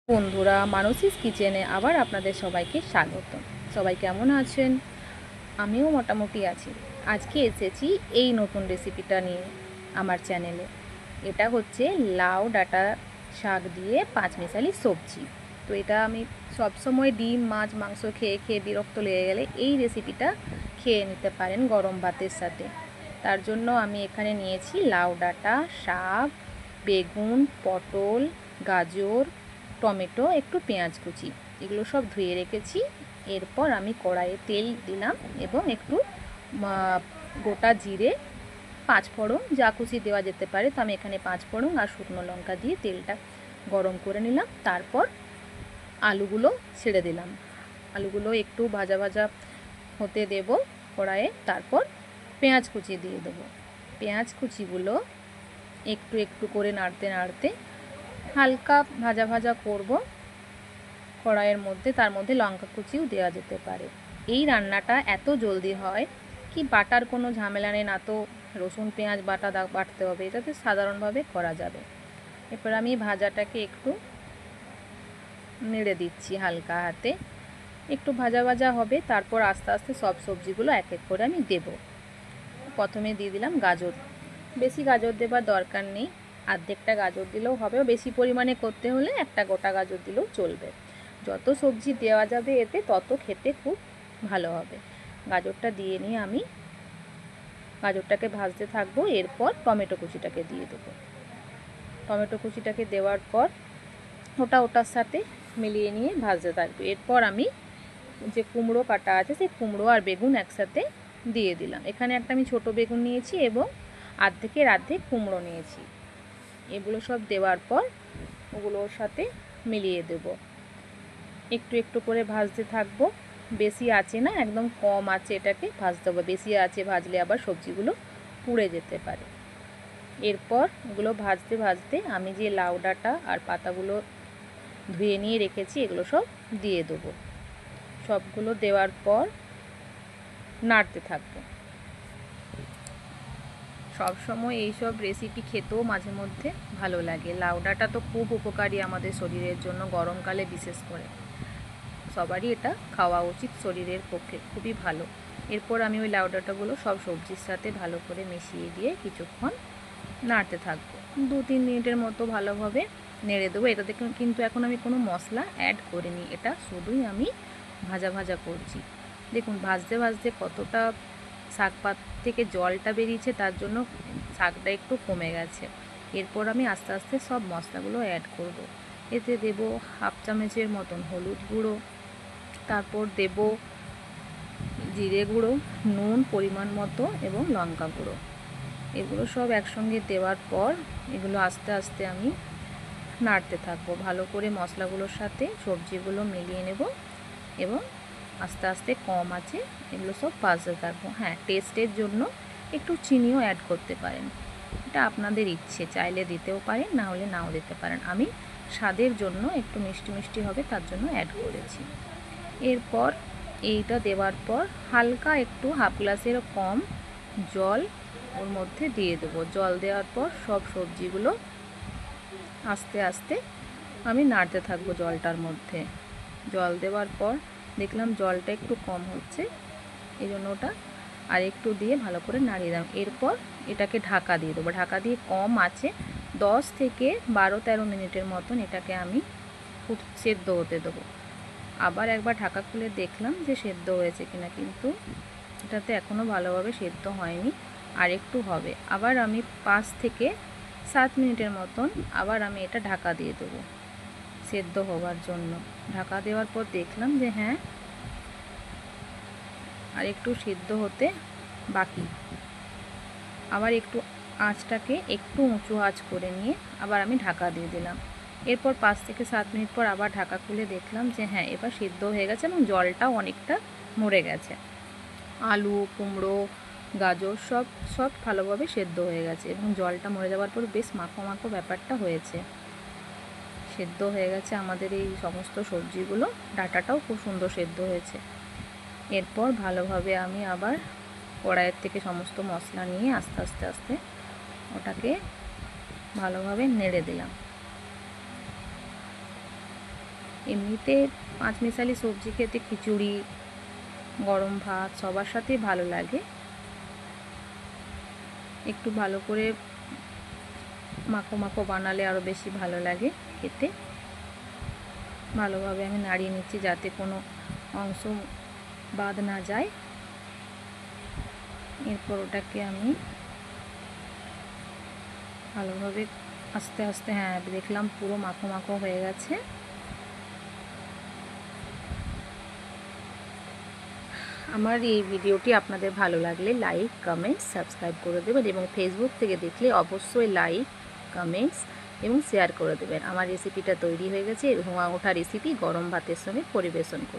বন্ধুরা, মানসীস কিচেনে আবার আপনাদের সবাইকে স্বাগত। সবাই কেমন আছেন? আমিও মোটামুটি আছি। আজকে এসেছি এই নতুন রেসিপিটা নিয়ে আমার চ্যানেলে। এটা হচ্ছে লাউ ডাঁটা শাক দিয়ে পাঁচমিশালি সবজি। তো এটা আমি সবসময় ডিম মাছ মাংস খেয়ে খেয়ে বিরক্ত লেগে গেলে এই রেসিপিটা খেয়ে নিতে পারেন গরম ভাতের সাথে। তার জন্য আমি এখানে নিয়েছি লাউ ডাঁটা, শাক, বেগুন, পটল, গাজর, টমেটো, একটু পেঁয়াজ কুচি, এগুলো সব ধুয়ে রেখেছি। এরপর আমি কড়াইয়ে তেল দিলাম এবং একটু গোটা জিরে, পাঁচফোড়ন, যা খুশি দেওয়া যেতে পারে। তো আমি এখানে পাঁচফোড়ন আর শুকনো লঙ্কা দিয়ে তেলটা গরম করে নিলাম। তারপর আলুগুলো ছেড়ে দিলাম। আলুগুলো একটু ভাজা ভাজা হতে দেব কড়াইয়ে। তারপর পেঁয়াজ কুচি দিয়ে দেবো। পেঁয়াজ কুচিগুলো একটু একটু করে নাড়তে নাড়তে হালকা ভাজা ভাজা করব কড়াইয়ের মধ্যে। তার মধ্যে লঙ্কা কুচিও দেওয়া যেতে পারে। এই রান্নাটা এত জলদি হয় কি বাটার কোনো ঝামেলা নেই, না তো রসুন পেঁয়াজ বাটতে হবে, এটাতে সাধারণভাবে করা যাবে। এরপর আমি ভাজাটাকে একটু নেড়ে দিচ্ছি হালকা হাতে, একটু ভাজা ভাজা হবে। তারপর আস্তে আস্তে সব সবজিগুলো এক এক করে আমি দেব। প্রথমে দিয়ে দিলাম গাজর। বেশি গাজর দেবার দরকার নেই, অর্ধেকটা গাজর দিলেও হবে। বেশি পরিমাণে করতে হলে একটা গোটা গাজর দিলেও চলবে। যত সবজি দেওয়া যাবে এতে তত খেতে খুব ভালো হবে। গাজরটা দিয়ে নিয়ে আমি গাজরটাকে ভাজতে থাকবো। এরপর টমেটো কুচিটাকে দিয়ে দেবো। টমেটো কুচিটাকে দেওয়ার পর ওটার সাথে মিলিয়ে নিয়ে ভাজতে থাকবো। এরপর আমি যে কুমড়ো কাটা আছে সেই কুমড়ো আর বেগুন একসাথে দিয়ে দিলাম। এখানে একটা আমি ছোট বেগুন নিয়েছি এবং অর্ধেক কুমড়ো নিয়েছি। এগুলো সব দেওয়ার পর ওগুলোর সাথে মিলিয়ে দেব। একটু একটু করে ভাজতে থাকবো। বেশি আঁচে না, একদম কম আঁচে এটাকে ভাজতে হবে। বেশি আঁচে ভাজলে আবার সবজিগুলো পুড়ে যেতে পারে। এরপর ওগুলো ভাজতে ভাজতে আমি যে লাউ ডাঁটা আর পাতাগুলো ধুয়ে নিয়ে রেখেছি এগুলো সব দিয়ে দেবো। সবগুলো দেওয়ার পর নাড়তে থাকবো। সব সময় এইসব রেসিপি খেতেও মাঝে মধ্যে ভালো লাগে। লাউ ডাঁটা তো খুব উপকারী আমাদের শরীরের জন্য, গরমকালে বিশেষ করে সবারই এটা খাওয়া উচিত, শরীরের পক্ষে খুবই ভালো। এরপর আমি ওই লাউ ডাঁটাগুলো সব সবজির সাথে ভালো করে মিশিয়ে দিয়ে কিছুক্ষণ নাড়তে থাকবো। 2-3 মিনিটের মতো ভালোভাবে নেড়ে দেবো। এটাতে কিন্তু এখন আমি কোনো মশলা অ্যাড করিনি, এটা শুধুই আমি ভাজা ভাজা করছি। দেখুন ভাজতে ভাজতে কতটা শাক পাত থেকে জলটা বেরিয়েছে, তার জন্য শাকটা একটু কমে গেছে। এরপর আমি আস্তে আস্তে সব মশলাগুলো অ্যাড করব। এতে দেব হাফ চামচের মতন হলুদ গুঁড়ো, তারপর দেব জিরে গুঁড়ো, নুন পরিমাণ মতো এবং লঙ্কা গুঁড়ো। এগুলো সব একসঙ্গে দেওয়ার পর এগুলো আস্তে আস্তে আমি নাড়তে থাকবো। ভালো করে মশলাগুলোর সাথে সবজিগুলো মিলিয়ে নেব এবং আস্তে আস্তে কম আছে এগুলো সব ভাজতে থাকবো। হ্যাঁ, টেস্টের জন্য একটু চিনিও অ্যাড করতে পারেন, এটা আপনাদের ইচ্ছে, চাইলে দিতেও পারেন, না হলে নাও দিতে পারেন। আমি স্বাদের জন্য একটু মিষ্টি মিষ্টি হবে তার জন্য অ্যাড করেছি। এরপর এইটা দেওয়ার পর হালকা একটু হাফ গ্লাসেরও কম জল ওর মধ্যে দিয়ে দেবো। জল দেওয়ার পর সব সবজিগুলো আস্তে আস্তে আমি নাড়তে থাকবো জলটার মধ্যে। জল দেওয়ার পর দেখলাম জলটা একটু কম হচ্ছে, এই জন্য ওটা আর একটু দিয়ে ভালো করে নাড়িয়ে দিলাম। এরপর এটাকে ঢাকা দিয়ে দেবো। ঢাকা দিয়ে কম আছে 10 থেকে 12-13 মিনিটের মতন এটাকে আমি সেদ্ধ হতে দেবো। আবার একবার ঢাকা খুলে দেখলাম যে সেদ্ধ হয়েছে কিনা, কিন্তু এটাতে এখনও ভালোভাবে সেদ্ধ হয়নি, আর একটু হবে। আবার আমি 5 থেকে 7 মিনিটের মতন আবার আমি এটা ঢাকা দিয়ে দেবো সেদ্ধ হওয়ার জন্য। ঢাকা দেওয়ার পর দেখলাম যে হ্যাঁ, আর একটু সেদ্ধ হতে বাকি। আবার একটু আঁচটাকে একটু উঁচু আঁচ করে নিয়ে আবার আমি ঢাকা দিয়ে দিলাম। এরপর 5 থেকে 7 মিনিট পর আবার ঢাকা খুলে দেখলাম যে হ্যাঁ, এবার সিদ্ধ হয়ে গেছে এবং জলটাও অনেকটা মরে গেছে। আলু, কুমড়ো, গাজর সব ভালোভাবে সেদ্ধ হয়ে গেছে এবং জলটা মরে যাওয়ার পর বেশ মাখো মাখো ব্যাপারটা হয়েছে। সেদ্ধ হয়ে গেছে আমাদের এই সমস্ত সবজিগুলো, ডাঁটাটাও খুব সুন্দর সেদ্ধ হয়েছে। এরপর ভালোভাবে আমি আবার কড়াইয়ের থেকে সমস্ত মশলা নিয়ে আস্তে আস্তে আস্তে ওটাকে ভালোভাবে নেড়ে দিলাম। এমনিতে পাঁচমিশালি সবজি খেতে খিচুড়ি, গরম ভাত সবার সাথেই ভালো লাগে। একটু ভালো করে মাখো মাখো বানালে আরও বেশি ভালো লাগে খেতে। ভালোভাবে আমি নাড়িয়ে নিচ্ছি যাতে কোনো অংশ বাদ না যায়। এরপর ওটাকে আমি ভালোভাবে আস্তে আস্তে, হ্যাঁ দেখলাম পুরো মাখো মাখো হয়ে গেছে। আমার এই ভিডিওটি আপনাদের ভালো লাগলে লাইক, কমেন্টস, সাবস্ক্রাইব করে দেবেন এবং ফেসবুক থেকে দেখলে অবশ্যই লাইক, কমেন্টস এবং শেয়ার করে দেবেন। আমার রেসিপিটা তৈরি হয়ে গেছে। ধোঁয়া ওঠা রেসিপি গরম ভাতের সঙ্গে পরিবেশন করুন।